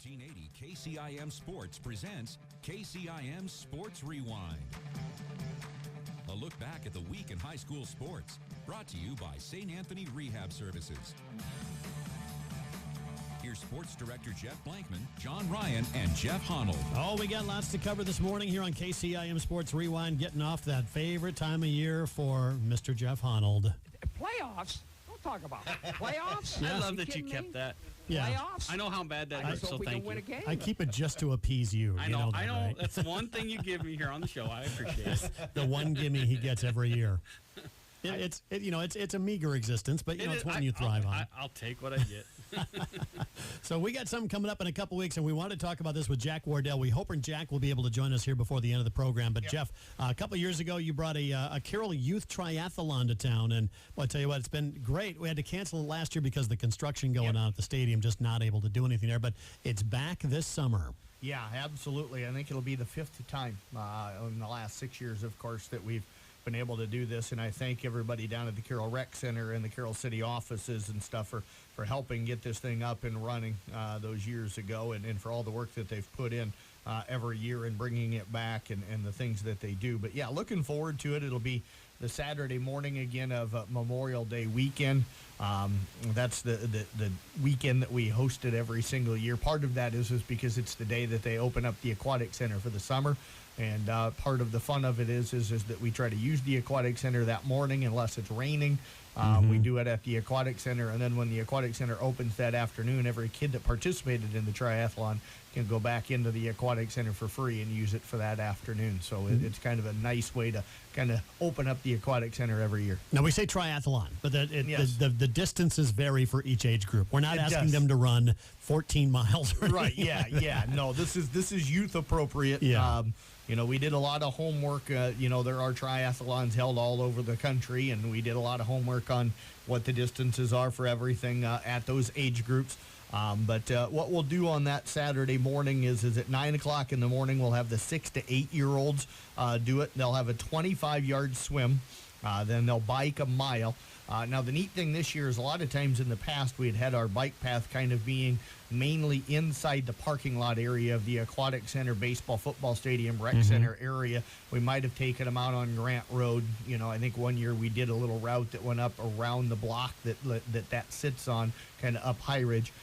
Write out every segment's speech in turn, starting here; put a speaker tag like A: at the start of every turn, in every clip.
A: 1480 KCIM Sports presents KCIM Sports Rewind. A look back at the week in high school sports, brought to you by St. Anthony Rehab Services. Here's Sports Director Jeff Blankman, John Ryan, and Jeff Honnold.
B: Oh, we got lots to cover this morning here on KCIM Sports Rewind, getting off that favorite time of year for Mr. Jeff Honnold.
C: Playoffs? Don't talk about playoffs.
D: I love that you kept that.
B: Yeah.
C: Playoffs?
D: I know how bad that hurts, so thank you.
B: I keep it just to appease you.
D: I
B: You
D: know.
B: that, right?
D: That's one thing you give me here on the show. I appreciate it.
B: The one gimme he gets every year. It's a meager existence, but it's one you thrive on.
D: I'll take what I get.
B: So we got something coming up in a couple weeks, and we want to talk about this with Jack Wardell. We hope Jack will be able to join us here before the end of the program. But Jeff, a couple years ago, you brought a Carroll Youth Triathalon to town, and I'll tell you what, it's been great. We had to cancel it last year because of the construction going on at the stadium, just not able to do anything there. But it's back this summer.
E: Yeah, absolutely. I think it'll be the fifth time in the last 6 years, of course, that we've been able to do this, and I thank everybody down at the Carroll Rec Center and the Carroll City offices and stuff for helping get this thing up and running those years ago, and for all the work that they've put in every year and bringing it back and the things that they do. But yeah, looking forward to it. It'll be the Saturday morning again of Memorial Day weekend. That's the weekend that we host it every single year. Part of that is because it's the day that they open up the aquatic center for the summer. And part of the fun of it is that we try to use the aquatic center that morning unless it's raining. We do it at the aquatic center, and then when the aquatic center opens that afternoon, every kid that participated in the triathlon can go back into the aquatic center for free and use it for that afternoon. So it's kind of a nice way to kind of open up the aquatic center every year.
B: Now, we say triathlon, but the distances vary for each age group. We're not asking them to run 14 miles.
E: Right, yeah. No, this is youth appropriate.
B: Yeah.
E: We did a lot of homework. There are triathlons held all over the country, and we did a lot of homework on what the distances are for everything at those age groups. But what we'll do on that Saturday morning is at 9 o'clock in the morning, we'll have the 6 to 8-year-olds do it. They'll have a 25-yard swim. Then they'll bike a mile. Now, the neat thing this year is a lot of times in the past we had our bike path kind of being mainly inside the parking lot area of the aquatic center, baseball, football stadium, rec center area. We might have taken them out on Grant Road. I think one year we did a little route that went up around the block that sits on, kind of up High Ridge.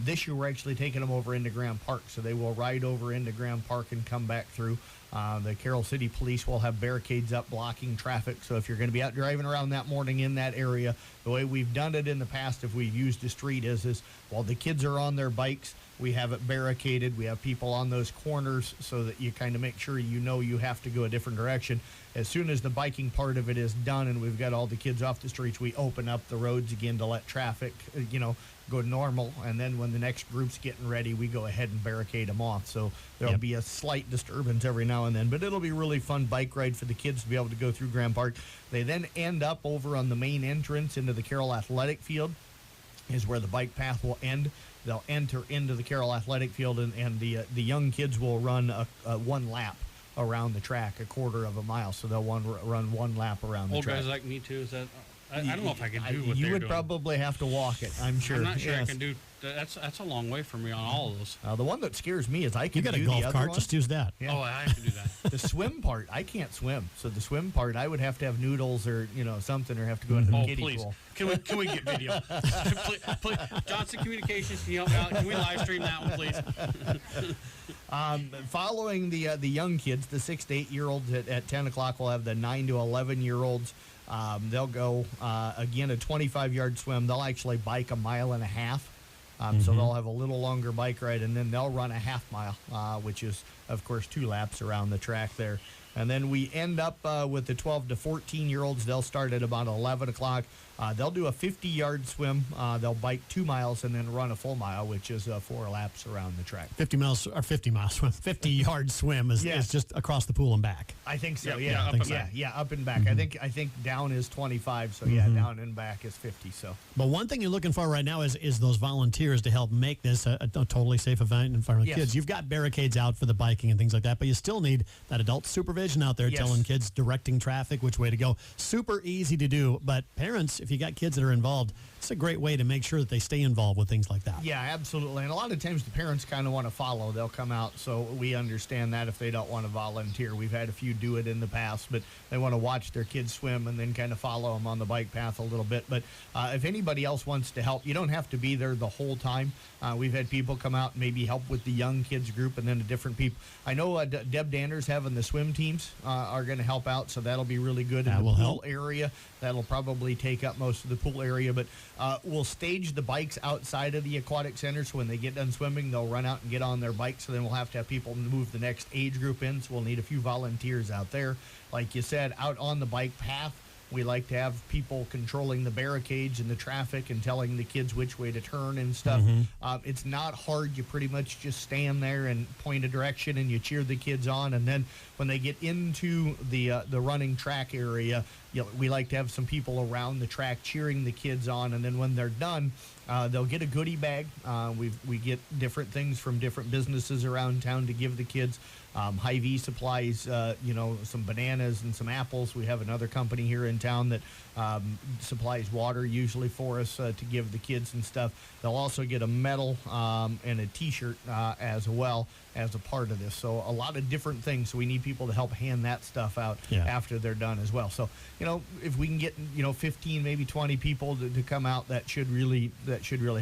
E: This year we're actually taking them over into Graham Park, so they will ride over into Graham Park and come back through. The Carroll City Police will have barricades up blocking traffic, so if you're going to be out driving around that morning in that area, the way we've done it in the past, if we've used a street, is while the kids are on their bikes, we have it barricaded. We have people on those corners so that you kind of make sure you have to go a different direction. As soon as the biking part of it is done and we've got all the kids off the streets, we open up the roads again to let traffic, go normal. And then when the next group's getting ready, we go ahead and barricade them off. So there'll be a slight disturbance every now and then, but it'll be a really fun bike ride for the kids to be able to go through Graham Park. They then end up over on the main entrance into the Carroll Athletic Field is where the bike path will end. They'll enter into the Carroll Athletic Field, and the young kids will run one lap around the track, a quarter of a mile. So they'll run one lap around the track.
D: Old guys like me, too, is that... I don't know if I can do what
E: you
D: they're
E: would
D: doing.
E: probably have to walk it, I'm sure.
D: I'm not sure I can do... That's a long way for me on all of those.
E: The one that scares me is I can do the other
B: You got a golf cart,
E: one.
B: just use that.
E: Yeah.
D: Oh, I have to do that.
E: The swim part, I can't swim. So the swim part, I would have to have noodles or something, or have to go into a kiddie
D: please.
E: pool.
D: Can we get video? please. Johnson Communications, can you help me out? Can we live stream that one, please?
E: Following the young kids, the 6 to 8-year-olds at 10 o'clock, we'll have the 9 to 11-year-olds. They'll go, again, a 25-yard swim. They'll actually bike a mile and a half. So they'll have a little longer bike ride, and then they'll run a half mile, which is, of course, 2 laps around the track there. And then we end up with the 12 to 14-year-olds. They'll start at about 11 o'clock. They'll do a 50-yard swim. They'll bike 2 miles and then run a full mile, which is 4 laps around the track.
B: 50-mile swim, 50-yard swim is just across the pool and back.
E: I think so.
D: Yeah,
E: up and back. I think down is 25. So down and back is 50. So.
B: But one thing you're looking for right now is those volunteers to help make this a totally safe event in front of kids. You've got barricades out for the biking and things like that, but you still need that adult supervision out there telling kids, directing traffic, which way to go. Super easy to do, but parents, if you got kids that are involved, it's a great way to make sure that they stay involved with things like that.
E: Yeah, absolutely. And a lot of times the parents kind of want to follow. They'll come out, so we understand that if they don't want to volunteer. We've had a few do it in the past, but they want to watch their kids swim and then kind of follow them on the bike path a little bit. But if anybody else wants to help, you don't have to be there the whole time. We've had people come out and maybe help with the young kids group and then the different people. I know Deb Danner's having the swim teams are going to help out, so that'll be really good.
B: That
E: in the
B: will
E: pool
B: help.
E: area. That'll probably take up most of the pool area, but we'll stage the bikes outside of the aquatic center, so when they get done swimming, they'll run out and get on their bikes, so then we'll have to have people move the next age group in, so we'll need a few volunteers out there. Like you said, out on the bike path, we like to have people controlling the barricades and the traffic and telling the kids which way to turn and stuff. It's not hard. You pretty much just stand there and point a direction and you cheer the kids on. And then when they get into the running track area, we like to have some people around the track cheering the kids on. And then when they're done, they'll get a goodie bag. We get different things from different businesses around town to give the kids. Hy-Vee supplies, some bananas and some apples. We have another company here in town that supplies water usually for us to give the kids and stuff. They'll also get a medal and a T-shirt as well as a part of this. So a lot of different things. So we need people to help hand that stuff out after they're done as well. So, if we can get, 15, maybe 20 people to come out, that should really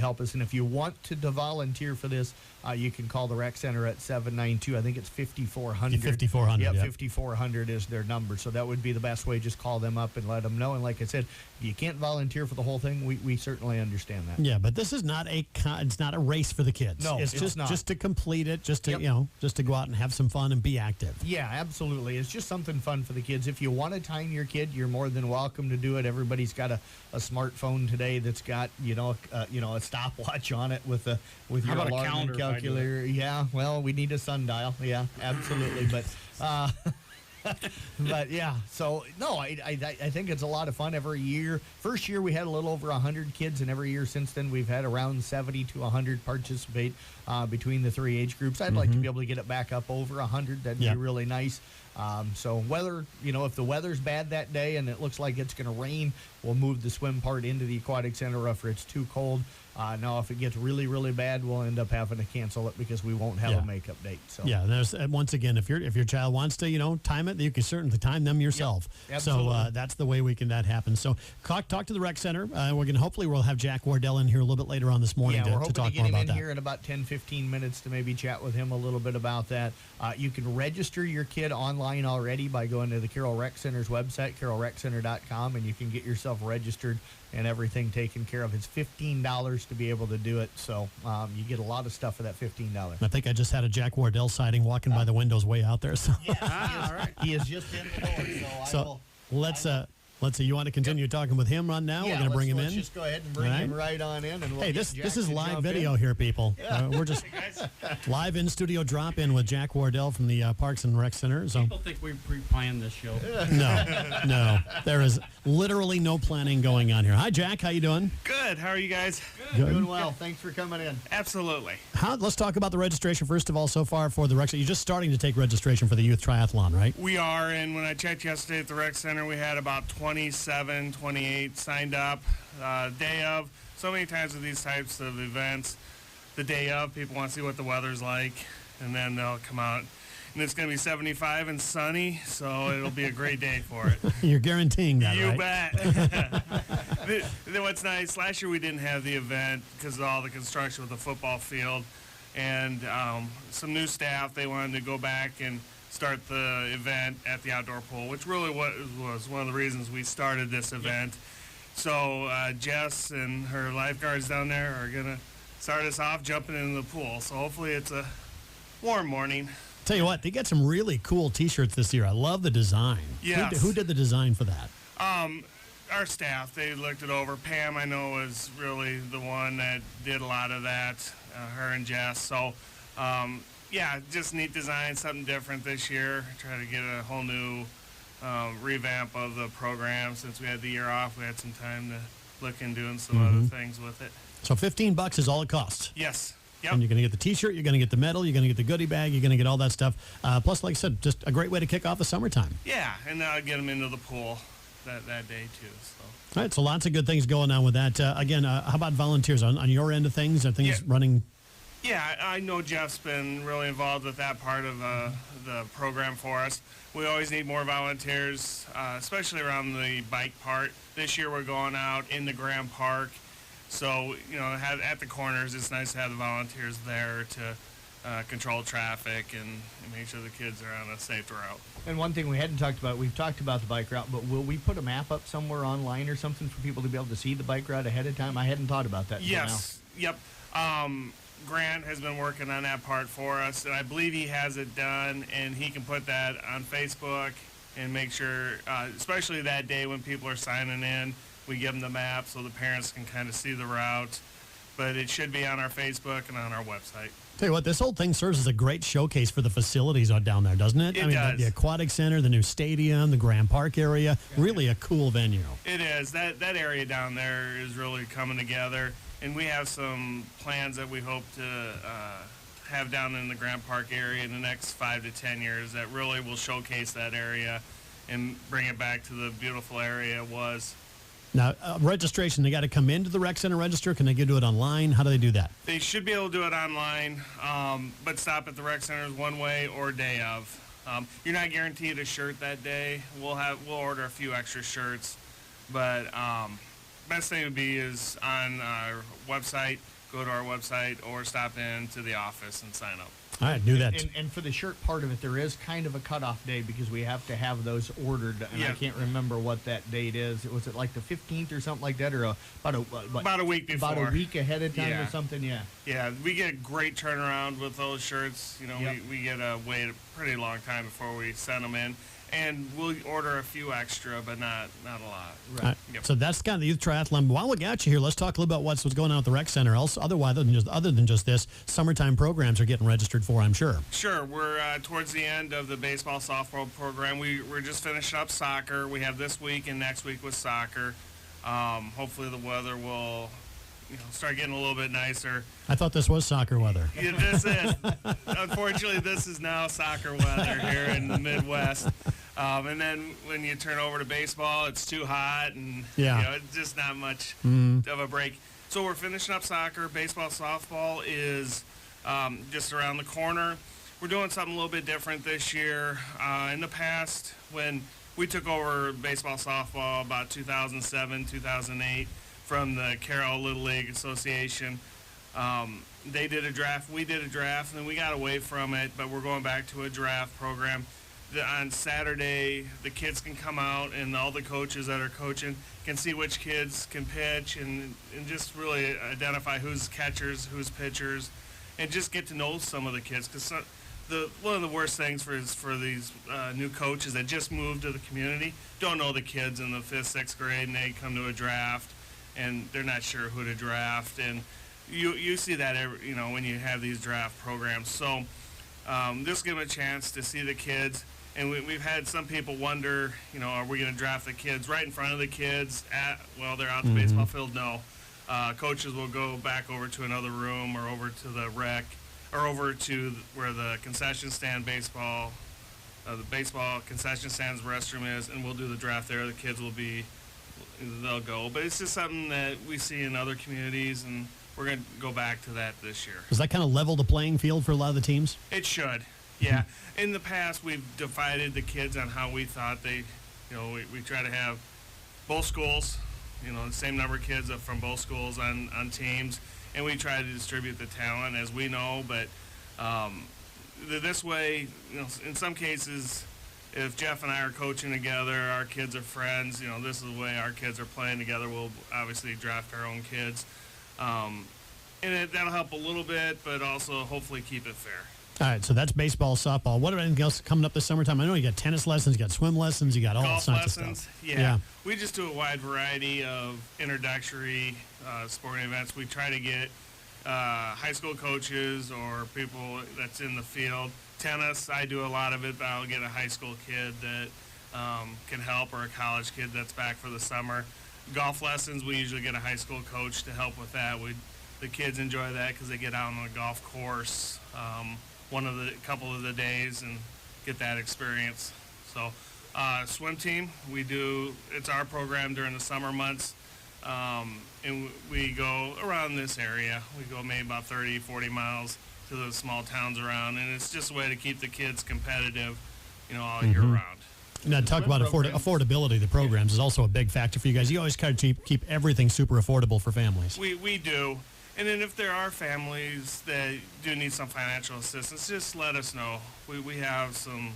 E: help us. And if you want to volunteer for this, you can call the rec center at 792. I think it's 5400.
B: 5400.
E: Yeah, 5400 is their number. So that would be the best way. Just call them up and let them know. And like I said, if you can't volunteer for the whole thing, we certainly understand that.
B: Yeah, but this is not it's not a race for the kids.
E: No,
B: it's
E: it's not.
B: just to complete it, just to just to go out and have some fun and be active.
E: Yeah, absolutely. It's just something fun for the kids. If you want to time your kid, you're more than welcome to do it. Everybody's got a smartphone today that's got a stopwatch on it with your
D: about a
E: alarm
D: calendar
E: and
D: if I do
E: calculator. Yeah, well, we need a sundial. Yeah, absolutely. But but yeah, so no, I think it's a lot of fun every year. First year we had a little over 100 kids, and every year since then we've had around 70 to 100 participate between the three age groups. I'd like to be able to get it back up over 100. That'd be really nice. So weather, if the weather's bad that day and it looks like it's going to rain, we'll move the swim part into the aquatic center if it's too cold. Now, if it gets really, really bad, we'll end up having to cancel it because we won't have a makeup date. So
B: there's once again, if your child wants to, time it, you can certainly time them yourself.
E: Yep,
B: so that's the way we can that happen. So talk to the rec center. We're gonna hopefully we'll have Jack Wardell in here a little bit later on this morning
E: we're hoping
B: to talk
E: to get
B: more
E: him
B: about
E: in
B: that.
E: here in about 10-15 minutes to maybe chat with him a little bit about that. You can register your kid online already by going to the Carroll Rec Center's website, carrollreccenter.com, and you can get yourself registered and everything taken care of. It's $15 to be able to do it, so you get a lot of stuff for that $15.
B: I think I just had a Jack Wardell sighting walking by the windows way out there. So
E: all right. He is just in the door, so
B: let's see. You want to continue talking with him on now?
E: Yeah,
B: We're going to bring him in.
E: Let's just go ahead and bring him right on in. And we'll
B: Hey,
E: get
B: this
E: Jack
B: is
E: to
B: live
E: jump
B: video
E: in.
B: here, people.
E: Yeah.
B: We're just live in studio drop in with Jack Wardell from the Parks and Rec Center. So
D: People think we pre-planned this show.
B: no, there is literally no planning going on here. Hi, Jack. How you doing?
F: Good. How are you guys?
B: Good.
E: Doing well. Thanks for coming in.
F: Absolutely.
B: Let's talk about the registration first of all. So far for the rec, you're just starting to take registration for the youth triathlon, right?
F: We are, and when I checked yesterday at the rec center, we had about 27, 28 signed up. Day of. So many times with these types of events, the day of, people want to see what the weather's like, and then they'll come out. And it's going to be 75 and sunny, so it'll be a great day for it.
B: You're guaranteeing that,
F: You
B: right?
F: bet. What's nice, last year we didn't have the event because of all the construction with the football field. And some new staff, they wanted to go back and start the event at the outdoor pool, which really was one of the reasons we started this event. So Jess and her lifeguards down there are going to start us off jumping into the pool. So hopefully it's a warm morning.
B: Tell you what, they got some really cool T-shirts this year. I love the design.
F: Yes.
B: Who did the design for that?
F: Our staff, they looked it over. Pam, I know, was really the one that did a lot of that, her and Jess. So, just neat design, something different this year. Try to get a whole new revamp of the program. Since we had the year off, we had some time to look into doing some other things with it.
B: So $15 is all it costs.
F: Yes. Yep.
B: And you're going to get the T-shirt, you're going to get the medal, you're going to get the goodie bag, you're going to get all that stuff. Plus, like I said, just a great way to kick off the summertime.
F: Yeah, and get them into the pool. that day too. So.
B: All right, so lots of good things going on with that. Again, how about volunteers on your end of things? Are things running?
F: Yeah, I know Jeff's been really involved with that part of the program for us. We always need more volunteers, especially around the bike part. This year we're going out in the Grand Park. So, at the corners, it's nice to have the volunteers there to control traffic and make sure the kids are on a safe route.
E: And one thing we hadn't talked about, we've talked about the bike route, but will we put a map up somewhere online or something for people to be able to see the bike route ahead of time? I hadn't thought about that until
F: Yes. Yep. Grant has been working on that part for us, and I believe he has it done, and he can put that on Facebook and make sure, especially that day when people are signing in, we give them the map so the parents can kind of see the route. But it should be on our Facebook and on our website.
B: Tell you what, this whole thing serves as a great showcase for the facilities out down there, doesn't it?
F: It does.
B: The aquatic center, the new stadium, the Grand Park area, really a cool venue.
F: It is. That area down there is really coming together, and we have some plans that we hope to have down in the Grand Park area in the next 5 to 10 years that really will showcase that area and bring it back to the beautiful area it was.
B: Now, registration, they got to come into the rec center register? Can they do it online? How do they do that?
F: They should be able to do it online, but stop at the rec centers one way or day of. You're not guaranteed a shirt that day. We'll order a few extra shirts, but best thing would be is on our website, go to our website, or stop in to the office and sign up.
B: All right, do that.
E: And for the shirt part of it, there is kind of a cutoff day because we have to have those ordered, and I can't remember what that date is. Was it like the 15th or something like that, or
F: about a week before?
E: About a week ahead of time or something,
F: Yeah, we get a great turnaround with those shirts. We get to wait a pretty long time before we send them in. And we'll order a few extra, but not a lot.
B: Right. Yep. So that's kind of the youth triathlon. While we got you here, let's talk a little about what's going on at the rec center. Other than just this, summertime programs are getting registered for, I'm sure.
F: Sure. We're towards the end of the baseball softball program. We're just finishing up soccer. We have this week and next week with soccer. Hopefully the weather will start getting a little bit nicer.
B: I thought this was soccer weather.
F: Yeah, this is. Unfortunately, this is now soccer weather here in the Midwest. And then when you turn over to baseball, it's too hot, and it's just not much of a break. So we're finishing up soccer. Baseball, softball is just around the corner. We're doing something a little bit different this year. In the past, when we took over baseball, softball about 2007, 2008 from the Carroll Little League Association, they did a draft, we did a draft, and then we got away from it, but we're going back to a draft program. On Saturday, the kids can come out, and all the coaches that are coaching can see which kids can pitch and just really identify who's catchers, who's pitchers, and just get to know some of the kids. Because one of the worst things for these new coaches that just moved to the community don't know the kids in the 5th, 6th grade, and they come to a draft, and they're not sure who to draft. And you see that when you have these draft programs. So this will give them a chance to see the kids. And we've had some people wonder, are we going to draft the kids right in front of the kids they're out the baseball field? No. Coaches will go back over to another room or over to the rec or over to where the concession stand the baseball concession stand's restroom is, and we'll do the draft there. The kids they'll go. But it's just something that we see in other communities, and we're going to go back to that this year.
B: Does that kind of level the playing field for a lot of the teams?
F: It should. Yeah. In the past, we've divided the kids on how we thought we try to have both schools, the same number of kids from both schools on teams, and we try to distribute the talent as we know. But this way, in some cases, if Jeff and I are coaching together, our kids are friends, this is the way our kids are playing together. We'll obviously draft our own kids. And that'll help a little bit, but also hopefully keep it fair.
B: All right, so that's baseball, softball. What about anything else coming up this summertime? I know you got tennis lessons, you got swim lessons, you got all
F: golf
B: sorts
F: lessons,
B: of stuff.
F: Yeah. We just do a wide variety of introductory sporting events. We try to get high school coaches or people that's in the field. Tennis, I do a lot of it, but I'll get a high school kid that can help, or a college kid that's back for the summer. Golf lessons, we usually get a high school coach to help with that. The kids enjoy that because they get out on the golf course couple of the days and get that experience. So Swim team, it's our program during the summer months, and we go around this area. We go maybe about 30, 40 miles to the small towns around, and it's just a way to keep the kids competitive, all year round.
B: Now, talk about affordability. The programs is also a big factor for you guys. You always kind of keep everything super affordable for families.
F: We do. And then if there are families that do need some financial assistance, just let us know. We have some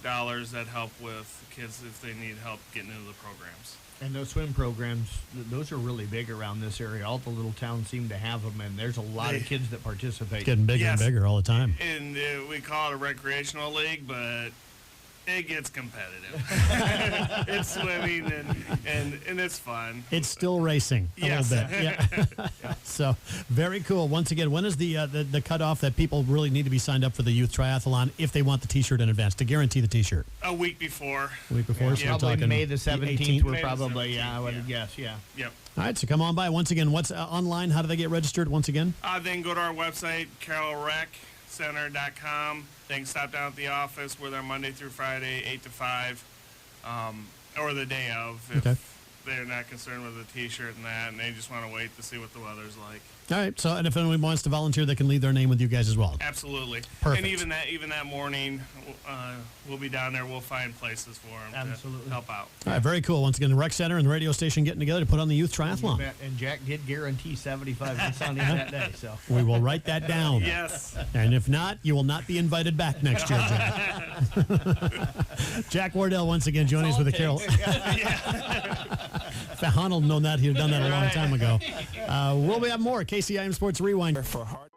F: dollars that help with kids if they need help getting into the programs.
E: And those swim programs, those are really big around this area. All the little towns seem to have them, and there's a lot of kids that participate.
B: It's getting bigger and bigger all the time.
F: And we call it a recreational league, but it gets competitive. It's swimming, and it's fun.
B: It's still racing a little bit. Yeah. So, very cool. Once again, when is the cutoff that people really need to be signed up for the Youth Triathlon if they want the T-shirt in advance, to guarantee the T-shirt?
F: A week before.
B: A week before? So
E: probably May the 17th. We're probably, I would
F: 17th,
E: guess, yeah.
F: Yep.
B: All right, so come on by. Once again, what's online? How do they get registered once again?
F: They can go to our website, carrollreccenter.com. They can stop down at the office. We're there Monday through Friday, 8 to 5, or the day of if they're not concerned with the T-shirt and that, and they just want to wait to see what the weather's like.
B: All right, so and if anyone wants to volunteer, they can leave their name with you guys as well.
F: Absolutely.
B: Perfect.
F: And even that morning, we'll be down there. We'll find places for them to help out.
B: All right, very cool. Once again, the rec center and the radio station getting together to put on the Youth Triathlon.
E: And Jack did guarantee 75 sounding that day, so.
B: We will write that down.
F: Yes.
B: And if not, you will not be invited back next year, Jack. Jack Wardell once again joining us with the Carroll. If Honnold known that, he'd have done that a long time ago. We'll have more KCIM Sports Rewind. For hard.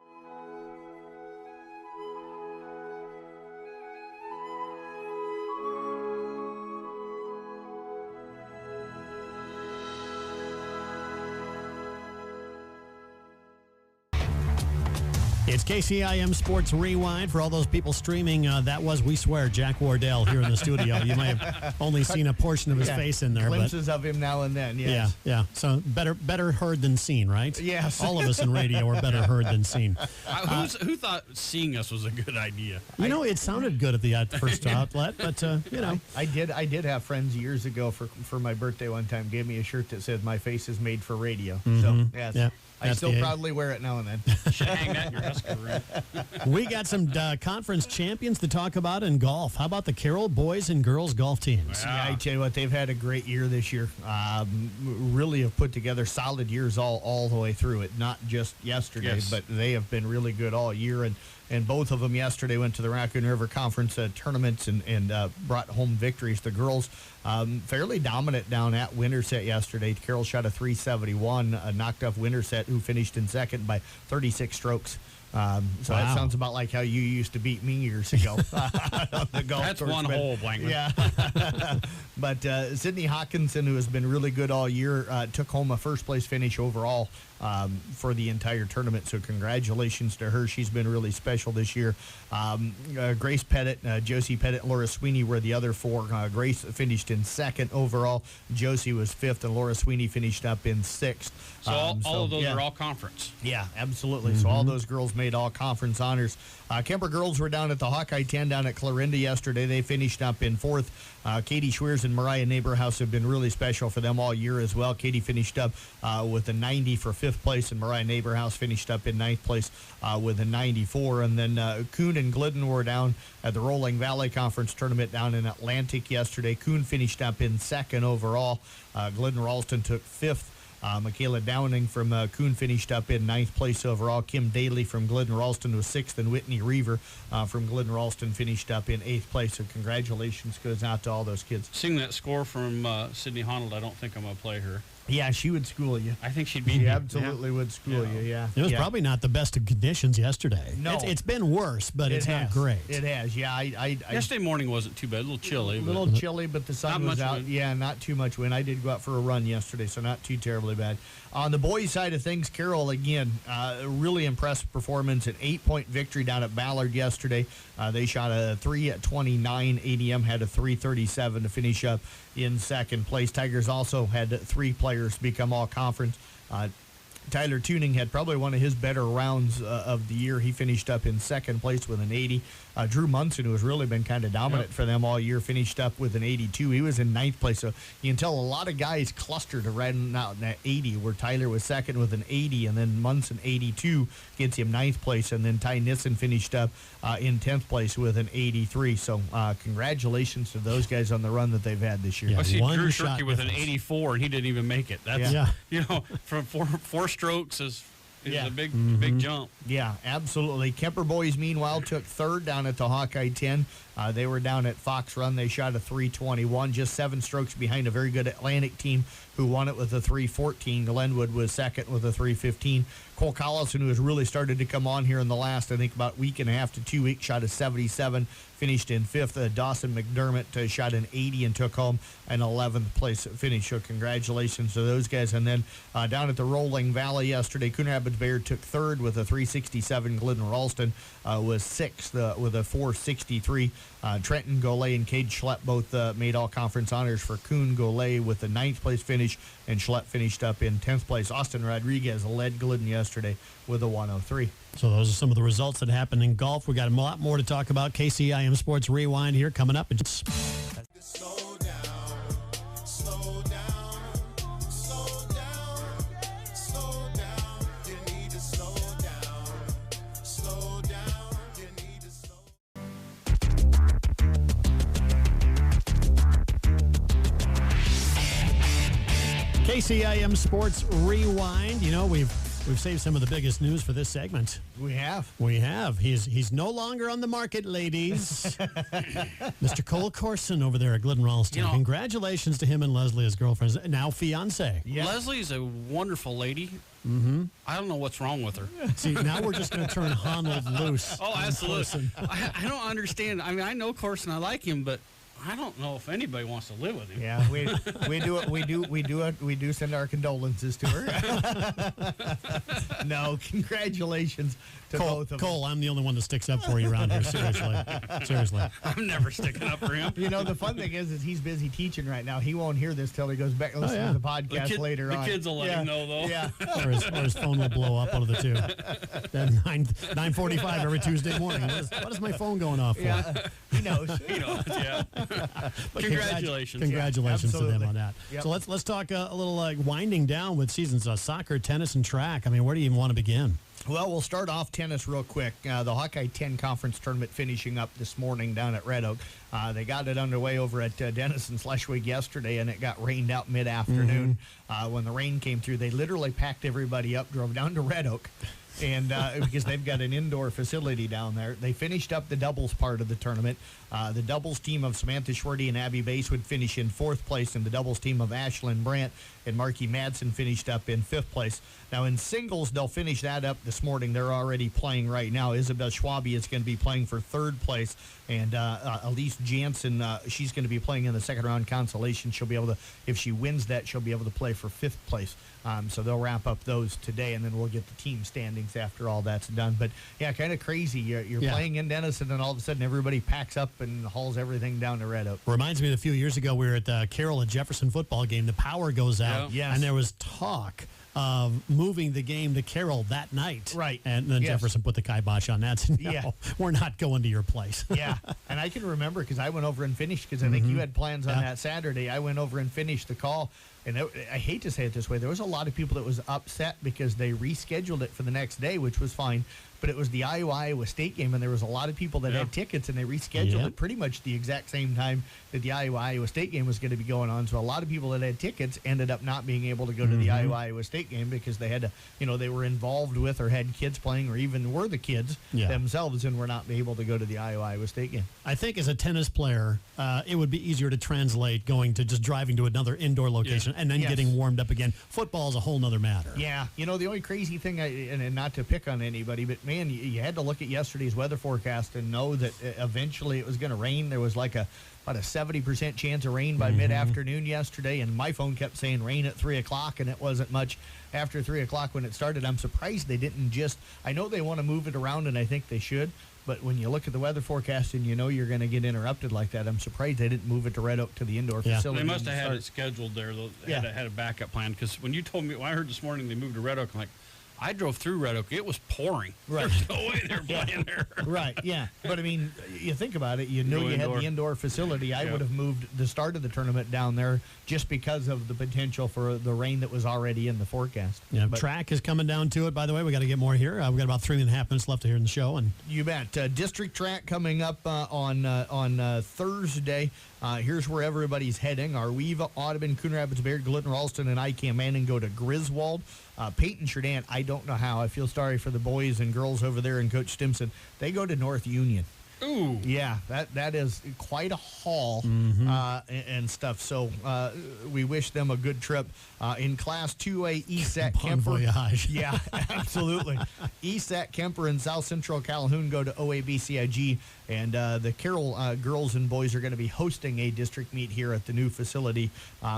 B: It's KCIM Sports Rewind. For all those people streaming, that was, we swear, Jack Wardell here in the studio. You might have only seen a portion of his face in there.
E: Glimpses of him now and then, yes.
B: Yeah. So better heard than seen, right?
E: Yes.
B: All of us in radio are better heard than seen.
D: Who thought seeing us was a good idea?
B: It sounded good at the first outlet, but,
E: I did have friends years ago for my birthday one time gave me a shirt that said, "My face is made for radio."
B: Mm-hmm.
E: So, yes.
B: Yeah.
E: I still proudly wear it now and then.
D: Should hang that in your Husker room.
B: We got some conference champions to talk about in golf. How about the Carroll boys and girls golf teams?
E: Yeah, I tell you what, they've had a great year this year. Really have put together solid years all the way through it. Not just yesterday, but they have been really good all year. And both of them yesterday went to the Raccoon River Conference tournaments and brought home victories. The girls fairly dominant down at Winterset yesterday. Carroll shot a 371, knocked off Winterset, who finished in second by 36 strokes. That sounds about like how you used to beat me years ago on the golf
D: That's
E: course.
D: one hole, Blankman.
E: Yeah. But Sydney Hawkinson, who has been really good all year, took home a first-place finish overall for the entire tournament. So congratulations to her. She's been really special this year. Grace Pettit, Josie Pettit, and Laura Sweeney were the other four. Grace finished in second overall. Josie was fifth, and Laura Sweeney finished up in sixth.
D: So all of those are all conference.
E: Yeah, absolutely. So all those girls made all conference honors. Kemper girls were down at the Hawkeye 10 down at Clarinda yesterday. They finished up in fourth. Katie Schweers and Mariah Neighborhouse have been really special for them all year as well. Katie finished up with a 90 for fifth place, and Mariah Neighborhouse finished up in ninth place with a 94. And then Kuhn and Glidden were down at the Rolling Valley Conference tournament down in Atlantic yesterday. Kuhn finished up in second overall. Glidden Ralston took fifth. Michaela Downing from Kuhn finished up in ninth place overall. Kim Daly from Glidden Ralston was sixth, and Whitney Reaver from Glidden Ralston finished up in eighth place. So congratulations goes out to all those kids.
D: Seeing that score from Sydney Honnold, I don't think I'm going to play her.
E: Yeah, she would school you.
D: I think she'd be.
E: She absolutely would school you, yeah.
B: It was probably not the best of conditions yesterday.
E: No.
B: It's been worse, but it's not great.
E: It has, yeah.
D: Yesterday morning wasn't too bad. A little chilly.
E: A little chilly, but the sun was out.
D: Wind.
E: Yeah, not too much wind. I did go out for a run yesterday, so not too terribly bad. On the boys' side of things, Carroll, again, really impressive performance. An 8-point victory down at Ballard yesterday. They shot a 3:29. ADM had a 3:37 to finish up in second place. Tigers also had three players become all conference. Tyler Tuning had probably one of his better rounds of the year. He finished up in second place with an 80. Drew Munson, who has really been kind of dominant for them all year, finished up with an 82. He was in ninth place. So you can tell a lot of guys clustered right out in that 80, where Tyler was second with an 80, and then Munson 82 gets him ninth place, and then Ty Nissen finished up in 10th place with an 83. So congratulations to those guys on the run that they've had this year.
B: Yeah.
D: I see
B: One
D: Drew
B: shot
D: Shirky with an
B: difference.
D: 84, and he didn't even make it. That's, from four strokes is a big jump.
E: Yeah, absolutely. Kemper boys, meanwhile, took third down at the Hawkeye 10. They were down at Fox Run. They shot a 3:21, just 7 strokes behind a very good Atlantic team who won it with a 3:14. Glenwood was second with a 3:15. Cole Collison, who has really started to come on here in the last, I think, about week and a half to 2 weeks, shot a 77, finished in 5th. Dawson McDermott shot an 80 and took home an 11th place finish. So congratulations to those guys. And then down at the Rolling Valley yesterday, Coon Rapids Bayard took third with a 3:67. Glidden Ralston was 6th with a 4:63. Trenton Golay and Cade Schlepp both made all conference honors for Coon. Golay with the 9th place finish, and Schlepp finished up in 10th place. Austin Rodriguez led Glidden yesterday with a 103.
B: So those are some of the results that happened in golf. We got a lot more to talk about. KCIM Sports Rewind here coming up.
G: Slow down, slow down, slow down, slow down. You need to slow down, slow down. You need to slow.
B: KCIM Sports Rewind. You know, we've saved some of the biggest news for this segment.
E: We have.
B: We have. He's no longer on the market, ladies. Mr. Cole Carson over there at Glidden Ralston.
D: You know,
B: congratulations to him and Leslie, his girlfriend, now fiance.
E: Yeah.
D: Leslie's a wonderful lady. Mm-hmm. I don't know what's wrong with her.
B: See, now we're just going to turn Honnold loose.
D: Oh,
B: on
D: absolutely.
B: Carson.
D: I don't understand. I mean, I know Carson. I like him, but I don't know if anybody wants to live with him.
E: Yeah, we do send our condolences to her. No, congratulations to both of
B: Cole, I'm the only one that sticks up for you around here. Seriously.
D: I'm never sticking up for him.
E: them. You know, the fun thing is he's busy teaching right now. He won't hear this till he goes back and listens to the podcast later on.
D: The kids will let him know, though.
E: Yeah.
B: Or his phone will blow up, one of the two. Then 9:45 every Tuesday morning. What is my phone going off for?
E: Yeah, he knows.
D: Yeah.
B: But
D: Congratulations.
B: Congratulations to them
E: absolutely.
B: on that.
E: Yep.
B: So let's talk a little winding down with seasons of soccer, tennis, and track. I mean, where do you even want to begin?
E: Well, we'll start off tennis real quick. The Hawkeye 10 conference tournament finishing up this morning down at Red Oak. They got it underway over at Denison Schleswig yesterday, and it got rained out mid-afternoon. When the rain came through, they literally packed everybody up, drove down to Red Oak, and because they've got an indoor facility down there. They finished up the doubles part of the tournament. The doubles team of Samantha Schwerty and Abby Bass would finish in 4th place, and the doubles team of Ashlyn Brandt and Marky Madsen finished up in 5th place. Now, in singles, they'll finish that up this morning. They're already playing right now. Isabel Schwabi is going to be playing for 3rd place, and Elise Jansen, she's going to be playing in the second round consolation. She'll be able to, if she wins that, she'll be able to play for 5th place. So they'll wrap up those today, and then we'll get the team standings after all that's done. But, yeah, kind of crazy. You're playing in Denison, and all of a sudden everybody packs up and hauls everything down to Red Oak.
B: Reminds me of a few years ago, we were at the Carroll and Jefferson football game. The power goes out,
E: Yes.
B: and there was talk of moving the game to Carroll that night.
E: Right.
B: And then
E: Yes.
B: Jefferson put the kibosh on that. Said, no,
E: Yeah.
B: we're not going to your place.
E: Yeah, and I can remember because I went over and finished because I think you had plans on that Saturday. I went over and finished the call, and I hate to say it this way, there was a lot of people that was upset because they rescheduled it for the next day, which was fine. But it was the Iowa State game, and there was a lot of people that had tickets, and they rescheduled it pretty much the exact same time that the Iowa State game was going to be going on. So a lot of people that had tickets ended up not being able to go to the Iowa State game because they had to, they were involved with or had kids playing or even were the kids themselves and were not able to go to the Iowa State game.
B: I think as a tennis player, it would be easier to translate going to just driving to another indoor location and then getting warmed up again. Football is a whole nother matter.
E: Yeah. The only crazy thing, and not to pick on anybody, but man, you had to look at yesterday's weather forecast and know that eventually it was going to rain. There was like about a 70% chance of rain by mid-afternoon yesterday, and my phone kept saying rain at 3 o'clock, and it wasn't much. after 3 o'clock when it started. I'm surprised they didn't just, I know they want to move it around, and I think they should, but when you look at the weather forecast and you know you're going to get interrupted like that, I'm surprised they didn't move it to Red Oak to the indoor facility.
D: They must have had it scheduled there. They had a backup plan, because when you told me, when I heard this morning they moved to Red Oak, I'm like, I drove through Red Oak. It was pouring.
E: Right.
D: There's no way they're playing there.
E: Right, yeah. But, I mean, you think about it. You knew you had the indoor facility. I would have moved the start of the tournament down there just because of the potential for the rain that was already in the forecast.
B: Yeah,
E: But
B: track is coming down to it, by the way. We got to get more here. We've got about 3.5 minutes left here in the show. And
E: you bet. District track coming up on Thursday. Here's where everybody's heading. Arweva, Audubon, Coon Rapids, Bayard, Glidden, Ralston, and ICAM Manning go to Griswold. Peyton Sheridan, I don't know how. I feel sorry for the boys and girls over there and Coach Stimson. They go to North Union.
D: Ooh.
E: Yeah, that is quite a haul and stuff. So we wish them a good trip. In Class 2A, ESAC
B: Bon
E: Kemper.
B: voyage.
E: Yeah, absolutely. ESAC Kemper and South Central Calhoun go to OABCIG. And the Carroll girls and boys are going to be hosting a district meet here at the new facility.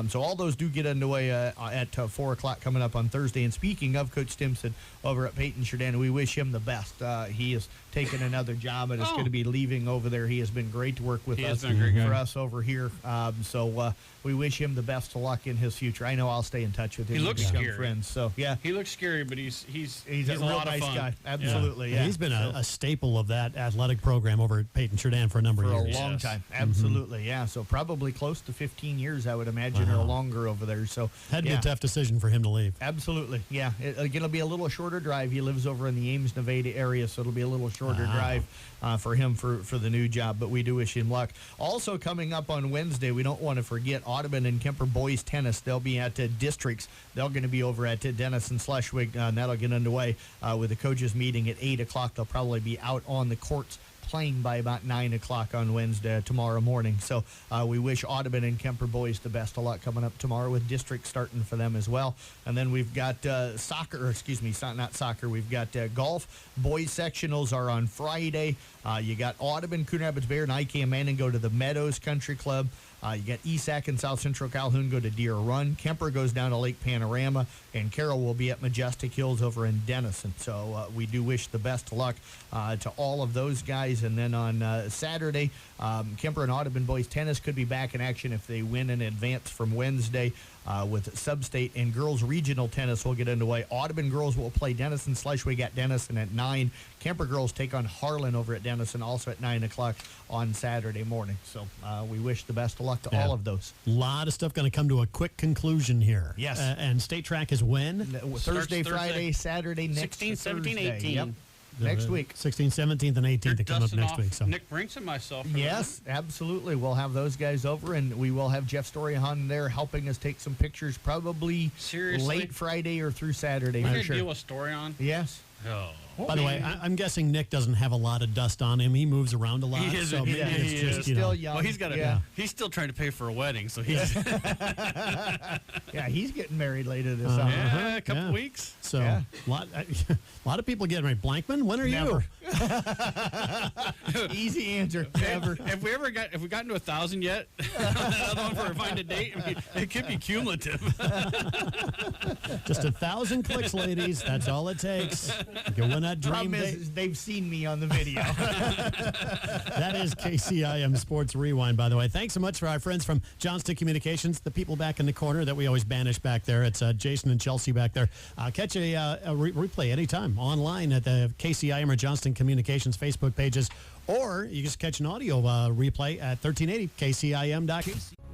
E: So all those do get underway at 4 o'clock coming up on Thursday. And speaking of Coach Stimson over at Peyton Sheridan, we wish him the best. He has taken another job and is going to be leaving over there. He has been great to work with us for us over here. So we wish him the best of luck in his future. I know I'll stay in touch with him.
D: He looks scary.
E: Friends. So yeah,
D: he looks scary, but he's
E: a real
D: lot
E: nice
D: of fun.
E: guy. Absolutely, yeah.
B: He's been a staple of that athletic program over at Peyton Sheridan for a number of years.
E: For a long time. Absolutely, yeah. So probably close to 15 years, I would imagine, or longer over there. So
B: had to be a tough decision for him to leave.
E: Absolutely, yeah. It'll be a little shorter drive. He lives over in the Ames, Nevada area, so it'll be a little shorter drive for him for the new job. But we do wish him luck. Also coming up on Wednesday, we don't want to forget Audubon and Kemper boys tennis. They'll be at districts. They're going to be over at Dennis and Schleswig, and that'll get underway with the coaches meeting at 8 o'clock. They'll probably be out on the courts playing by about 9 o'clock on Wednesday, tomorrow morning. So we wish Audubon and Kemper boys the best of luck coming up tomorrow with district starting for them as well. And then we've got not soccer. We've got golf. Boys sectionals are on Friday. You got Audubon, Coon Rapids, Bayard, and ICAM Manning go to the Meadows Country Club. You got ESAC and South Central Calhoun go to Deer Run. Kemper goes down to Lake Panorama, and Carroll will be at Majestic Hills over in Denison. So we do wish the best of luck to all of those guys. And then on Saturday, Kemper and Audubon boys tennis could be back in action if they win in advance from Wednesday. With Sub-State and girls regional tennis will get underway. Audubon girls will play Denison Schleswig at Denison at 9. Kemper girls take on Harlan over at Denison also at 9 o'clock on Saturday morning. So we wish the best of luck to all of those.
B: A lot of stuff going to come to a quick conclusion here.
E: Yes.
B: And state track is when?
E: Thursday, Friday, Saturday, next
D: 16, 17,
E: Thursday.
D: 18.
E: Yep. Next week.
B: 16th, 17th, and 18th to come up next week. So
D: Nick Brinks and myself.
E: Yes, absolutely. We'll have those guys over, and we will have Jeff Storyhan there helping us take some pictures probably late Friday or through Saturday.
D: We
E: for
D: could
E: sure.
D: deal with Storyhan.
E: Yes.
D: Oh.
B: By the way, I'm guessing Nick doesn't have a lot of dust on him. He moves around a lot.
D: He is,
B: so maybe
D: he
B: it's
D: is.
B: just,
E: Still young.
D: Well, he's got he's still trying to pay for a wedding, so he's
E: Yeah, he's getting married later this summer.
D: a couple weeks.
B: So
E: Yeah.
B: a lot of people getting married. Blankman, when are
E: Never.
B: you?
E: Easy answer. Never.
D: Have we gotten to 1,000 yet? Another one for find a date. I mean, it could be cumulative.
B: Just 1,000 clicks, ladies. That's all it takes. Go win that dream
E: Problem
B: date.
E: is they've seen me on the video.
B: That is KCIM Sports Rewind, by the way. Thanks so much for our friends from Johnston Communications, the people back in the corner that we always banish back there. It's Jason and Chelsea back there. Catch a replay anytime online at the KCIM or Johnston Communications Facebook pages, or you just catch an audio replay at 1380kcim.com.